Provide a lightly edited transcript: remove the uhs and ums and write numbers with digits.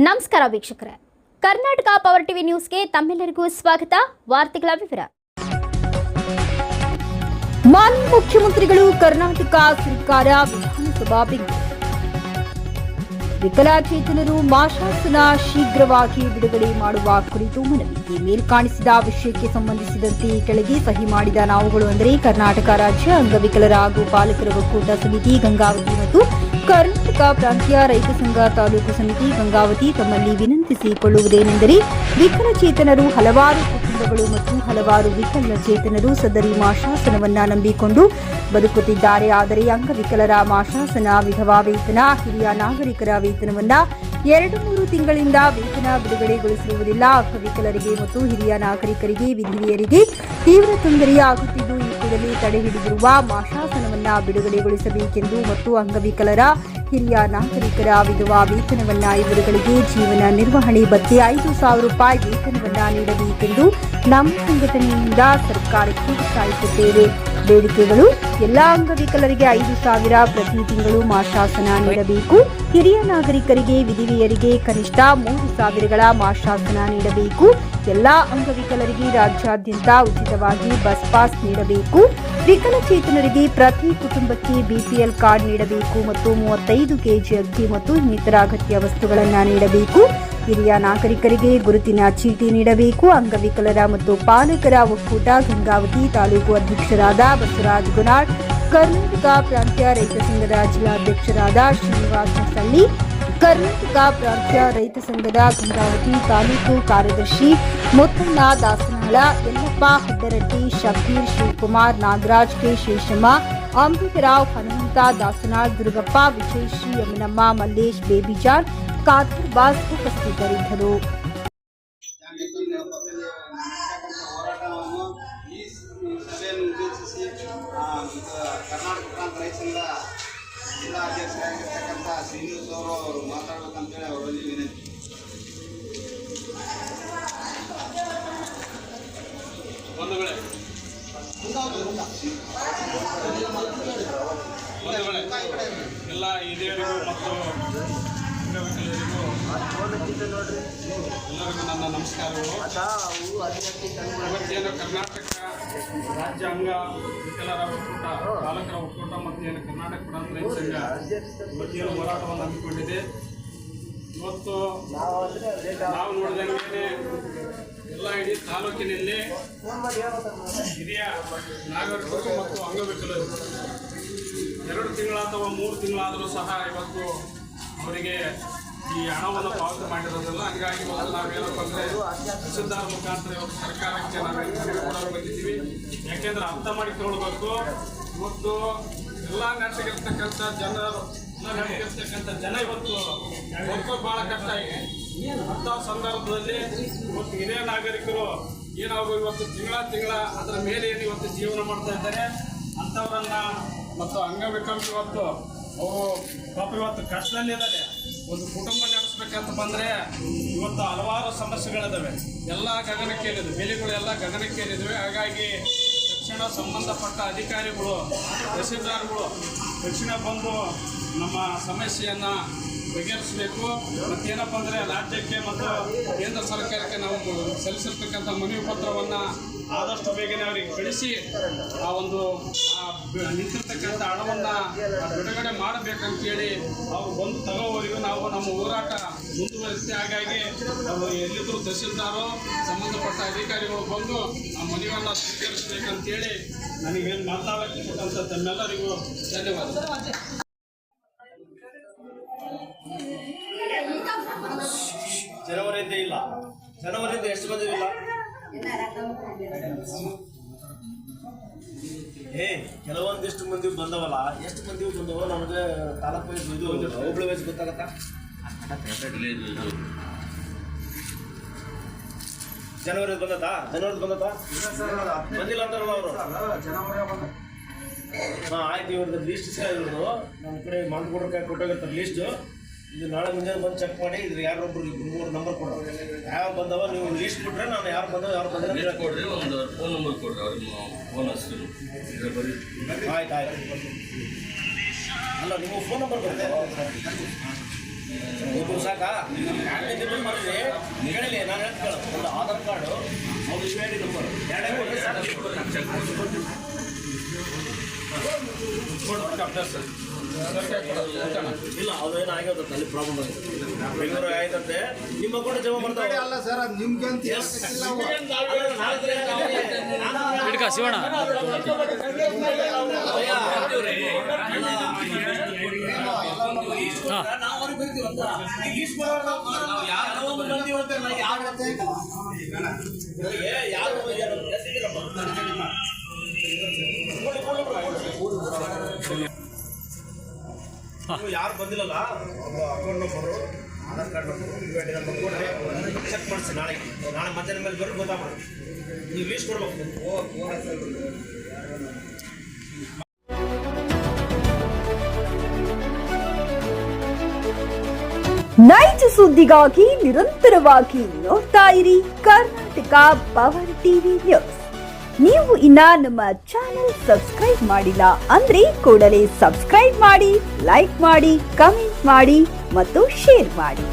ನಮಸ್ಕಾರ ವೀಕ್ಷಕರೇ, Karnataka power TV ನ್ಯೂಸ್ಗೆ ತಮ್ಮೆಲ್ಲರಿಗೂ ಸ್ವಾಗತ. ವಾರ್ತೆಗಳ ವಿವರ. ಮಾನ್ಯ ಮುಖ್ಯಮಂತ್ರಿಗಳು ಕರ್ನಾಟಕ ಸರ್ಕಾರ ವಿಧಾನಸಭಾ ವಿಕಲಚೇತನರು ಮಾಶಾಸನ ಶೀಘ್ರವಾಗಿ ಬಿಡುಗಡೆ ಮಾಡುವ ಕುರಿತು ಮನವಿ. ಮೇಲ್ಕಾಣಿಸಿದ ವಿಷಯಕ್ಕೆ ಸಂಬಂಧಿಸಿದಂತೆ ಕೆಳಗೆ ಸಹಿ ಮಾಡಿದ ನಾವುಗಳು ಅಂದರೆ ಕರ್ನಾಟಕ ರಾಜ್ಯ ಅಂಗವಿಕಲರ ಹಾಗೂ ಪಾಲಕರ ಒಕ್ಕೂಟ ಸಮಿತಿ ಗಂಗಾವತಿ ಮತ್ತು ಕರ್ನಾಟಕ ಪ್ರಾಂತೀಯ ರೈತ ಸಂಘ ತಾಲೂಕು ಸಮಿತಿ ಗಂಗಾವತಿ ತಮ್ಮಲ್ಲಿ ವಿನಂತಿಸಿಕೊಳ್ಳುವುದೇನೆಂದರೆ, ವಿಕಲಚೇತನರು ಹಲವಾರು ಕುಟುಂಬಗಳು ಮತ್ತು ಹಲವಾರು ವಿಕಲಚೇತನರು ಸದರಿ ಮಾಶಾಸನವನ್ನ ನಂಬಿಕೊಂಡು ಬದುಕುತ್ತಿದ್ದಾರೆ. ಆದರೆ ಅಂಗವಿಕಲರ ಮಾಶಾಸನ, ವಿಧವಾ ವೇತನ, ಹಿರಿಯ ನಾಗರಿಕರ ವೇತನವನ್ನ 2-3 ತಿಂಗಳಿಂದ ವೇತನ ಬಿಡುಗಡೆಗೊಳಿಸಿರುವುದಿಲ್ಲ. ಅಂಗವಿಕಲರಿಗೆ ಮತ್ತು ಹಿರಿಯ ನಾಗರಿಕರಿಗೆ, ವಿಧವೆಯರಿಗೆ ತೀವ್ರ ತೊಂದರೆಯಾಗುತ್ತಿದ್ದು, ಈ ಕೂಡಲೇ ತಡೆ ಹಿಡಿದಿರುವ ಮಾಶಾಸನವನ್ನ ಬಿಡುಗಡೆಗೊಳಿಸಬೇಕೆಂದು ಮತ್ತು ಅಂಗವಿಕಲರ, ಹಿರಿಯ ನಾಗರಿಕರ ವಿಧವಾ ವೇತನವನ್ನ ಇವರುಗಳಿಗೆ ಜೀವನ ನಿರ್ವಹಣೆ ಭತ್ಯೆ 5,000 ರೂಪಾಯಿ ವೇತನವನ್ನ ನೀಡಬೇಕೆಂದು ನಮ್ಮ ಸಂಘಟನೆಯಿಂದ ಸರ್ಕಾರಕ್ಕೆ ಒತ್ತಾಯಿಸುತ್ತೇವೆ. ಬೇಡಿಕೆಗಳು: ಎಲ್ಲಾ ಅಂಗವಿಕಲರಿಗೆ 5,000 ಪ್ರತಿ ತಿಂಗಳು ಮಾಶಾಸನ ನೀಡಬೇಕು. ಹಿರಿಯ ನಾಗರಿಕರಿಗೆ, ವಿಧವೆಯರಿಗೆ ಕನಿಷ್ಠ 3,000ಗಳ ಮಾಶಾಸನ ನೀಡಬೇಕು. ಎಲ್ಲಾ ಅಂಗವಿಕಲರಿಗೆ ರಾಜ್ಯಾದ್ಯಂತ ಉಚಿತವಾಗಿ ಬಸ್ ಪಾಸ್ ನೀಡಬೇಕು. ವಿಕಲಚೇತನರಿಗೆ ಪ್ರತಿ ಕುಟುಂಬಕ್ಕೆ ಬಿಪಿಎಲ್ ಕಾರ್ಡ್ ನೀಡಬೇಕು ಮತ್ತು 35 ಕೆಜಿ ಅಕ್ಕಿ ಮತ್ತು ಇನ್ನಿತರ ಅಗತ್ಯ ವಸ್ತುಗಳನ್ನು ನೀಡಬೇಕು. ಹಿರಿಯ ನಾಗರಿಕರಿಗೆ ಗುರುತಿನ ಚೀಟಿ ನೀಡಬೇಕು. ಅಂಗವಿಕಲರ ಮತ್ತು ಪಾಲಕರ ಒಕ್ಕೂಟ ಗಂಗಾವತಿ ತಾಲೂಕು ಅಧ್ಯಕ್ಷರಾದ ಬಸವರಾಜ್ ಗುನಾಳ್, ಕರ್ನಾಟಕ ಪ್ರಾಂತ್ಯ ರೈತ ಸಂಘದ ಜಿಲ್ಲಾಧ್ಯಕ್ಷರಾದ ಶ್ರೀನಿವಾಸ ಸಳ್ಳಿ, ಕರ್ನಾಟಕ ಪ್ರಾಂತ್ಯ ರೈತ ಸಂಘದ ಗಂಗಾವತಿ ತಾಲೂಕು ಕಾರ್ಯದರ್ಶಿ ಮುತ್ತಣ್ಣ ದಾಸನಾಳ, ಯಲ್ಲಪ್ಪ ಹಡ್ಡರಟ್ಟಿ, ಶಬೀರ್, ಶಿವಕುಮಾರ್, ನಾಗರಾಜ್, ಕೆ ಶೇಷಮ್ಮ, ಅಂಬಿಕರಾವ್, ಹನುಮಂತ ದಾಸನಾಳ್, ದುರ್ಗಪ್ಪ, ವಿಜಯಶ್ರೀ, ಯಮನಮ್ಮ, ಮಲ್ಲೇಶ್, ಬೇಬಿಜಾನ್, ಖಾದರ್ ಬಾಸ್ ಉಪಸ್ಥಿತರಿದ್ದರು. ಕರ್ನಾಟಕ ಪ್ರಾಂತ ರೈತ ಸಂಘ ಜಿಲ್ಲಾ ಅಧ್ಯಕ್ಷರಾಗಿರ್ತಕ್ಕಂಥ ಶ್ರೀನಿವಾಸ್ ಅವರು ಮಾತಾಡಬೇಕಂತೇಳಿ ಅವರಲ್ಲಿ ವಿನಂತಿ. ಎಲ್ಲ ಹಿರಿಯರಿಗೂ ಮತ್ತು ಅಂಗವಿಕಲರಿಗೂ ಎಲ್ಲರಿಗೂ ನನ್ನ ನಮಸ್ಕಾರಗಳು. ಇವತ್ತೇನು ಕರ್ನಾಟಕ ರಾಜ್ಯ ಅಂಗವಿಕಲರ ಒಕ್ಕೂಟ, ಪಾಲಕರ ಒಕ್ಕೂಟ ಮತ್ತು ಏನು ಕರ್ನಾಟಕ ಪ್ರಾಂತ ರೈತ ಸಂಘ ಇವತ್ತೇನು ಹೋರಾಟವನ್ನು ಹಮ್ಮಿಕೊಂಡಿದೆ. ಇವತ್ತು ನಾವು ನೋಡಿದಂಗೆ ಎಲ್ಲ ಇಡೀ ತಾಲೂಕಿನಲ್ಲಿ ಹಿರಿಯ ನಾಗರಿಕರು ಮತ್ತು ಅಂಗವಿಕಲರು 2 ತಿಂಗಳ ಅಥವಾ 3 ತಿಂಗಳಾದರೂ ಸಹ ಇವತ್ತು ಅವರಿಗೆ ಈ ಹಣವನ್ನು ಪಾವತಿ ಮಾಡಿರೋದಿಲ್ಲ. ಹೀಗಾಗಿ ನಾವೇನಪ್ಪ ಅಂದರೆ ತಹಸೀಲ್ದಾರ್ ಮುಖಾಂತರ ಇವತ್ತು ಸರ್ಕಾರಕ್ಕೆ ನಾವು ಬಂದಿದ್ದೀವಿ. ಯಾಕೆಂದ್ರೆ ಅರ್ಥ ಮಾಡಿಕೊಳ್ಳಬೇಕು, ಇವತ್ತು ಎಲ್ಲ ನೆಟ್ಟಿಗಿರ್ತಕ್ಕಂಥ ಜನರು ಜನ ಇವತ್ತು ಬದುಕೋದು ಭಾಳ ಕಷ್ಟ ಇದೆ. ಅಂಥ ಸಂದರ್ಭದಲ್ಲಿ ಇವತ್ತು ಹಿರಿಯ ನಾಗರಿಕರು ಏನವರು ಇವತ್ತು ತಿಂಗಳ ಅದರ ಮೇಲೆ ಏನು ಇವತ್ತು ಜೀವನ ಮಾಡ್ತಾ ಇದ್ದಾರೆ ಅಂಥವರನ್ನ ಮತ್ತು ಅಂಗವಿಕಲರು ಇವತ್ತು ಅವರು ಪಾಪ ಇವತ್ತು ಕಷ್ಟದಲ್ಲಿದ್ದಾರೆ. ಒಂದು ಕುಟುಂಬ ನಡೆಸಬೇಕಂತ ಬಂದರೆ ಇವತ್ತು ಹಲವಾರು ಸಮಸ್ಯೆಗಳಿದ್ದಾವೆ. ಎಲ್ಲ ಗಗನಕ್ಕೇರಿದೆ, ಬೆಲೆಗಳೆಲ್ಲ ಗಗನಕ್ಕೇರಿದ್ದಾವೆ. ಹಾಗಾಗಿ ತಕ್ಷಣ ಸಂಬಂಧಪಟ್ಟ ಅಧಿಕಾರಿಗಳು, ತಹಸೀಲ್ದಾರ್ಗಳು ತಕ್ಷಣ ಬಂದು ನಮ್ಮ ಸಮಸ್ಯೆಯನ್ನು ಬಗೆಹರಿಸಬೇಕು. ಮತ್ತೇನಪ್ಪ ಅಂದರೆ ರಾಜ್ಯಕ್ಕೆ ಮತ್ತು ಕೇಂದ್ರ ಸರ್ಕಾರಕ್ಕೆ ನಾವು ಸಲ್ಲಿಸಿರ್ತಕ್ಕಂಥ ಮನವಿ ಪತ್ರವನ್ನು ಆದಷ್ಟು ಬೇಗನೆ ಅವರಿಗೆ ಕಳಿಸಿ ಆ ಒಂದು ನಿಂತಿರ್ತಕ್ಕಂಥ ಹಣವನ್ನು ಬಿಡುಗಡೆ ಮಾಡಬೇಕಂತೇಳಿ ಅವರು ಬಂದು ತಗೋವರೆಗೂ ನಾವು ನಮ್ಮ ಹೋರಾಟ ಮುಂದುವರಿಸುತ್ತೆ. ಹಾಗಾಗಿ ಅವರು ಎಲ್ಲಿದ್ದರೂ ತಹಸೀಲ್ದಾರು, ಸಂಬಂಧಪಟ್ಟ ಅಧಿಕಾರಿಗಳು ಬಂದು ಆ ಮನವಿಯನ್ನು ಸ್ವೀಕರಿಸಬೇಕಂತೇಳಿ ನನಗೇನು ಮಾತಾಡೋಕ್ಕೆ ಕೊಟ್ಟಂಥ ತಮ್ಮೆಲ್ಲರಿಗೂ ಧನ್ಯವಾದ. ಜನವರಿಯಿಂದ ಇಲ್ಲ, ಜನವರಿಯಿಂದ ಎಷ್ಟು ಬಂದಿಲ್ಲ? ಕೆಲವೊಂದಿಷ್ಟು ಮಂದಿ ಬಂದವಲ್ಲ, ಎಷ್ಟು ಮಂದಿ ಬಂದವ ನಮಗೆ ತಾಲೂಕು ವೈಸ್ ಇದು ಹೋಬಳಿ ವೈಸ್ ಗೊತ್ತಾಗತ್ತಾ? ಜನವರಿ ಬಂದತಾ? ಬಂದಿಲ್ಲ ಅಂತಾರಲ್ಲ ಅವರು. ಹಾಂ ಆಯ್ತು, ಇವ್ರದ್ದು ಲೀಸ್ಟ್ ಇವ್ರದ್ದು ನಮ್ಮ ಕಡೆ ಮಾಂತುಗೌಡ್ರ ಕೈ ಕೊಟ್ಟೋಗಿರ್ತಾರೆ ಲೀಸ್ಟು. ಇದು ನಾಳೆ ಮುಂಜಾನೆ ಬಂದು ಚೆಕ್ ಮಾಡಿ ಇದ್ರ ಯಾರೊಬ್ರು 3 ನಂಬರ್ ಕೊಡೋರು, ಯಾವ ಬಂದವ ನೀವು ಲೀಸ್ಟ್ ಬಿಟ್ರೆ ನಾನು ಯಾರು ಬಂದವ ಯಾರು ಬಂದ್ರೆ ಕೊಡ್ರಿ, ಒಂದು ಫೋನ್ ನಂಬರ್ ಕೊಡ್ರಿ, ಅವ್ರಿಗೆ ಫೋನ್ ಹಚ್ತೀನಿ. ಆಯ್ತು ಅಲ್ಲ, ನೀವು ಫೋನ್ ನಂಬರ್ ಕೊಡ್ರಿ. ಇಬ್ಬರು ಸಾಕಾ ಯಾಕೆ ಮಾಡಿದ್ರೆ ಕೇಳಲಿ ನಾನು ಹೇಳ್ತೀನಿ ಒಂದು ಆಧಾರ್ ಕಾರ್ಡು ಒಂದು ಯು ಐ ಡಿ ನಂಬರ್ ಎರಡೇ ಕೊಟ್ಟರೆ ಸಾಕು. ಇಲ್ಲ ಅದೇನು ಆಗಿರುತ್ತೆ ಅಲ್ಲಿ ಪ್ರಾಬ್ಲಮ್ ಆಗುತ್ತೆ ಬೆಂಗಳೂರು ಆಯ್ತಂತೆ ನಿಮ್ಮ ಅಕೌಂಟ್ ಜಮಾ ಮಾಡ್ತಾರೆ ಅಲ್ಲ ಸರ್ ಅದು ನಿಮ್ಗೆ ಅಂತ ಹೇಳ್ತಿಲ್ಲ ಅವು. ಹಿಡ್ಕ ಶಿವಣ್ಣ ಯಾರು ಬಂದಿಲ್ಲಲ್ಲ account number Aadhaar card number U I D number ಕೊಟ್ಟರೆ ಚೆಕ್ ಮಾಡಿಸಿ ನಾಳೆ ಮಧ್ಯಾಹ್ನ ಮೇಲೆ ಬರೋದು ಗೊತ್ತಾಗ್ಬೋದು ನೀವು ಲೀಸ್ಟ್ ಕೊಡ್ಬೇಕು. ನೈಜ ಸುದ್ದಿಗಾಗಿ ನಿರಂತರವಾಗಿ ನೋಡ್ತಾ ಇರಿ ಕರ್ನಾಟಕ ಪವರ್ ಟಿವಿ ನ್ಯೂಸ್. ನೀವು ಇನ್ನ ನಮ್ಮ ಚಾನೆಲ್ ಸಬ್ಸ್ಕ್ರೈಬ್ ಮಾಡಿಲ್ಲ ಅಂದ್ರೆ ಕೂಡಲೇ ಸಬ್ಸ್ಕ್ರೈಬ್ ಮಾಡಿ, ಲೈಕ್ ಮಾಡಿ, ಕಮೆಂಟ್ ಮಾಡಿ ಮತ್ತು ಶೇರ್ ಮಾಡಿ.